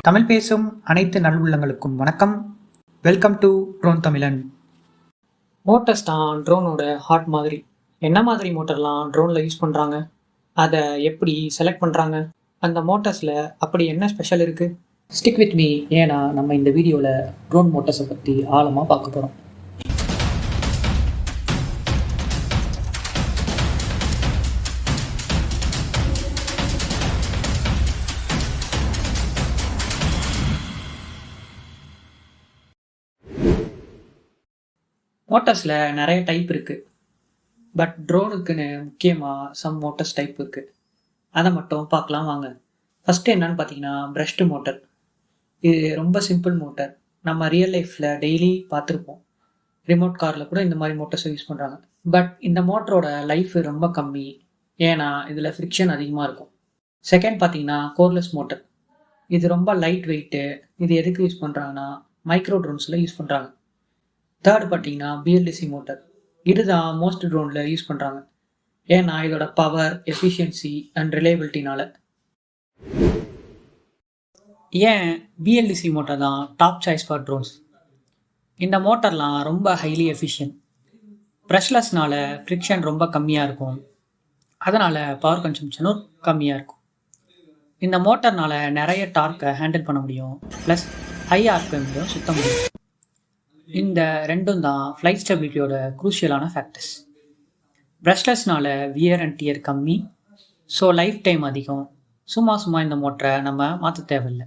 தமிழ் பேசும் அனைத்து நல்லுள்ளங்களுக்கும் வணக்கம். வெல்கம் டு ட்ரோன் தமிழன். மோட்டர்ஸ் தான் ட்ரோனோட ஹார்ட் மாதிரி. என்ன மாதிரி மோட்டர்லாம் ட்ரோனில் யூஸ் பண்ணுறாங்க, அதை எப்படி செலக்ட் பண்ணுறாங்க, அந்த மோட்டர்ஸில் அப்படி என்ன ஸ்பெஷல் இருக்குது? ஸ்டிக் வித் மீ, ஏன்னா நம்ம இந்த வீடியோவில் ட்ரோன் மோட்டர்ஸை பற்றி ஆழமாக பார்க்க போகிறோம். மோட்டர்ஸில் நிறைய டைப் இருக்குது. பட் ட்ரோனுக்குன்னு முக்கியமாக சம் மோட்டர்ஸ் டைப் இருக்குது. அதை மட்டும் பார்க்கலாம் வாங்க. ஃபஸ்ட்டு என்னன்னு பார்த்தீங்கன்னா பிரஷ்டு மோட்டர். இது ரொம்ப சிம்பிள் மோட்டர். நம்ம ரியல் லைஃப்பில் டெய்லி பார்த்துருப்போம். ரிமோட் காரில் கூட இந்த மாதிரி மோட்டர்ஸை யூஸ் பண்ணுறாங்க. பட் இந்த மோட்டரோட லைஃப் ரொம்ப கம்மி, ஏன்னா இதில் ஃப்ரிக்ஷன் அதிகமாக இருக்கும். செகண்ட் பார்த்தீங்கன்னா கோர்லெஸ் மோட்டர். இது ரொம்ப லைட் வெயிட்டு. இது எதுக்கு யூஸ் பண்ணுறாங்கன்னா மைக்ரோ ட்ரோன்ஸில் யூஸ் பண்ணுறாங்க. தேர்ட் பார்த்தீங்கன்னா பிஎல்டிசி மோட்டர். இதுதான் மோஸ்ட் ட்ரோனில் யூஸ் பண்ணுறாங்க, ஏன்னா இதோட பவர், எஃபிஷியன்சி அண்ட் ரிலையபிலிட்டினால. ஏன் பிஎல்டிசி மோட்டர் தான் டாப் சாய்ஸ் ஃபார் ட்ரோன்ஸ்? இந்த மோட்டர்லாம் ரொம்ப ஹைலி எஃபிஷியன்ட். ப்ரெஷ்லெஸ்னால ஃப்ரிக்ஷன் ரொம்ப கம்மியாக இருக்கும், அதனால் பவர் கன்சம்ஷனும் கம்மியாக இருக்கும். இந்த மோட்டர்னால நிறைய டார்க்கை ஹேண்டில் பண்ண முடியும், ப்ளஸ் ஹை ஆர்பிஎம்லையும் சுத்த முடியும். இந்த ரெண்டும் தான் ஃப்ளைட் ஸ்டெபிலிட்டியோட குரூஷியலான ஃபேக்டர்ஸ். ப்ரஷ்லெஸ்னால வியர் அண்ட் டியர் கம்மி, ஸோ லைஃப் டைம் அதிகம். சும்மா இந்த மோட்டரை நம்ம மாற்ற தேவையில்லை.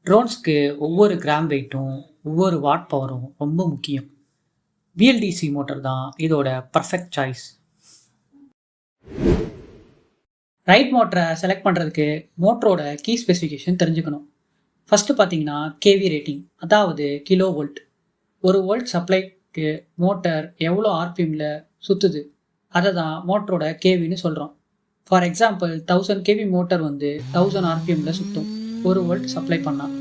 ட்ரோன்ஸ்க்கு ஒவ்வொரு கிராம் வெயிட்டும் ஒவ்வொரு வாட் பவரும் ரொம்ப முக்கியம். பிஎல்டிசி மோட்டர் தான் இதோட பர்ஃபெக்ட் சாய்ஸ். ரைட் மோட்டரை செலக்ட் பண்ணுறதுக்கு மோட்டரோட கீ ஸ்பெசிஃபிகேஷன் தெரிஞ்சுக்கணும். ஃபஸ்ட்டு பார்த்தீங்கன்னா கேவி ரேட்டிங், அதாவது கிலோ வோல்ட். ஒரு வோல்ட் சப்ளைக்கு மோட்டர் எவ்வளோ ஆர்பிஎம்மில் சுற்றுது, அதை தான் மோட்டரோட கேவின்னு சொல்கிறோம். ஃபார் எக்ஸாம்பிள் 1000 கேவி மோட்டர் 1000 ஆர்பிஎம்மில் சுற்றும் ஒரு வோல்ட் சப்ளை பண்ணால்.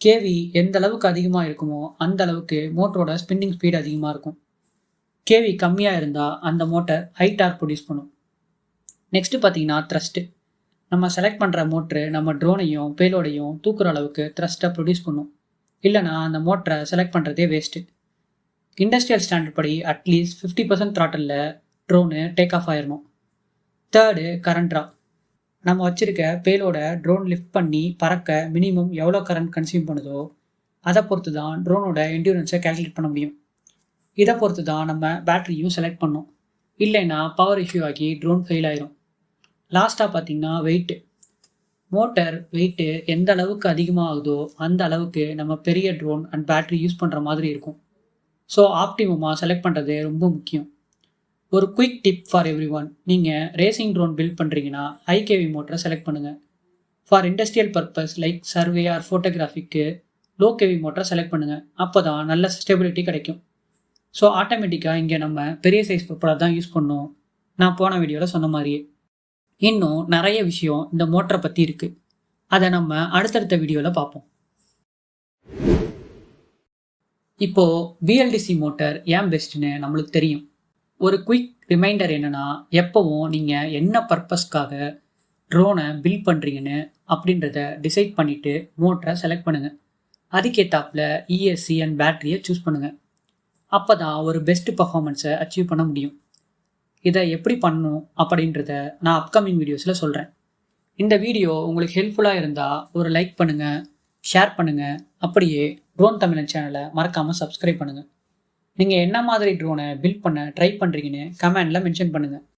கேவி எந்த அளவுக்கு அதிகமாக இருக்குமோ அந்த அளவுக்கு மோட்டரோட ஸ்பின்னிங் ஸ்பீட் அதிகமாக இருக்கும். கேவி கம்மியாக இருந்தால் அந்த மோட்டர் ஹை டார்க் ப்ரொடியூஸ் பண்ணும். நெக்ஸ்ட்டு பார்த்தீங்கன்னா த்ரஸ்ட்டு. நம்ம செலக்ட் பண்ணுற மோட்ரு நம்ம ட்ரோனையும் பேலோடையும் தூக்குற அளவுக்கு த்ரஸ்ட்டை ப்ரொடியூஸ் பண்ணும், இல்லைனா அந்த மோட்டரை செலக்ட் பண்ணுறதே வேஸ்ட்டு. இண்டஸ்ட்ரியல் ஸ்டாண்டர்ட் படி அட்லீஸ்ட் 50% த்ராட்டலில் ட்ரோனு டேக் ஆஃப் ஆயிடணும். Third current draw. நம்ம வச்சுருக்க பேலோட ட்ரோன் லிஃப்ட் பண்ணி பறக்க மினிமம் எவ்வளோ கரண்ட் கன்சியூம் பண்ணுதோ அதை பொறுத்து தான் ட்ரோனோட என்டியூரன்ஸை கேல்குலேட் பண்ண முடியும். இதை பொறுத்து தான் நம்ம பேட்டரியும் செலக்ட் பண்ணோம், இல்லைன்னா பவர் இஷ்யூ ஆகி ட்ரோன் ஃபெயில் ஆயிரும். லாஸ்ட்டாக பார்த்தீங்கன்னா வெயிட்டு. மோட்டர் வெயிட்டு எந்த அளவுக்கு அதிகமாக ஆகுதோ அந்த அளவுக்கு நம்ம பெரிய ட்ரோன் அண்ட் பேட்டரி யூஸ் பண்ணுற மாதிரி இருக்கும். ஸோ ஆப்டிமமாக செலக்ட் பண்ணுறது ரொம்ப முக்கியம். ஒரு quick tip for everyone: நீங்கள் ரேசிங் ட்ரோன் பில்ட் பண்ணுறீங்கன்னா ஹை கேவி மோட்டரை செலக்ட் பண்ணுங்கள். For industrial purpose like survey or ஃபோட்டோகிராஃபிக்கு லோ கேவி மோட்டரை செலக்ட் பண்ணுங்கள். அப்போ தான் நல்ல ஸ்டெபிலிட்டி கிடைக்கும். ஸோ ஆட்டோமேட்டிக்காக இங்கே நம்ம பெரிய சைஸ் ப்ரொப்பலர் தான் யூஸ் பண்ணோம், நான் போன வீடியோவில் சொன்ன மாதிரியே. இன்னும் நிறைய விஷயம் இந்த மோட்டரை பற்றி இருக்குது, அதை நம்ம அடுத்தடுத்த வீடியோவில் பார்ப்போம். இப்போது பிஎல்டிசி மோட்டர் ஏன் பெஸ்ட்டுன்னு நம்மளுக்கு தெரியும். ஒரு குயிக் ரிமைண்டர் என்னென்னா, எப்போவும் நீங்கள் என்ன பர்பஸ்க்காக ட்ரோனை பில்ட் பண்ணுறீங்கன்னு அப்படின்றத டிசைட் பண்ணிவிட்டு மோட்டரை செலக்ட் பண்ணுங்கள். அதுக்கேற்றாப்பில் இஎஸ்சி அண்ட் பேட்டரியை சூஸ் பண்ணுங்கள். அப்போ தான் ஒரு பெஸ்ட்டு பர்ஃபார்மன்ஸை அச்சீவ் பண்ண முடியும். இதை எப்படி பண்ணணும் அப்படின்றத நான் அப்கமிங் வீடியோஸில் சொல்கிறேன். இந்த வீடியோ உங்களுக்கு ஹெல்ப்ஃபுல்லாக இருந்தால் ஒரு லைக் பண்ணுங்கள், ஷேர் பண்ணுங்கள். அப்படியே ட்ரோன் தமிழன் சேனலை மறக்காமல் சப்ஸ்கிரைப் பண்ணுங்கள். நீங்கள் என்ன மாதிரி ட்ரோனை பில்ட் பண்ண ட்ரை பண்ணுறீங்கன்னு கமெண்டில் மென்ஷன் பண்ணுங்கள்.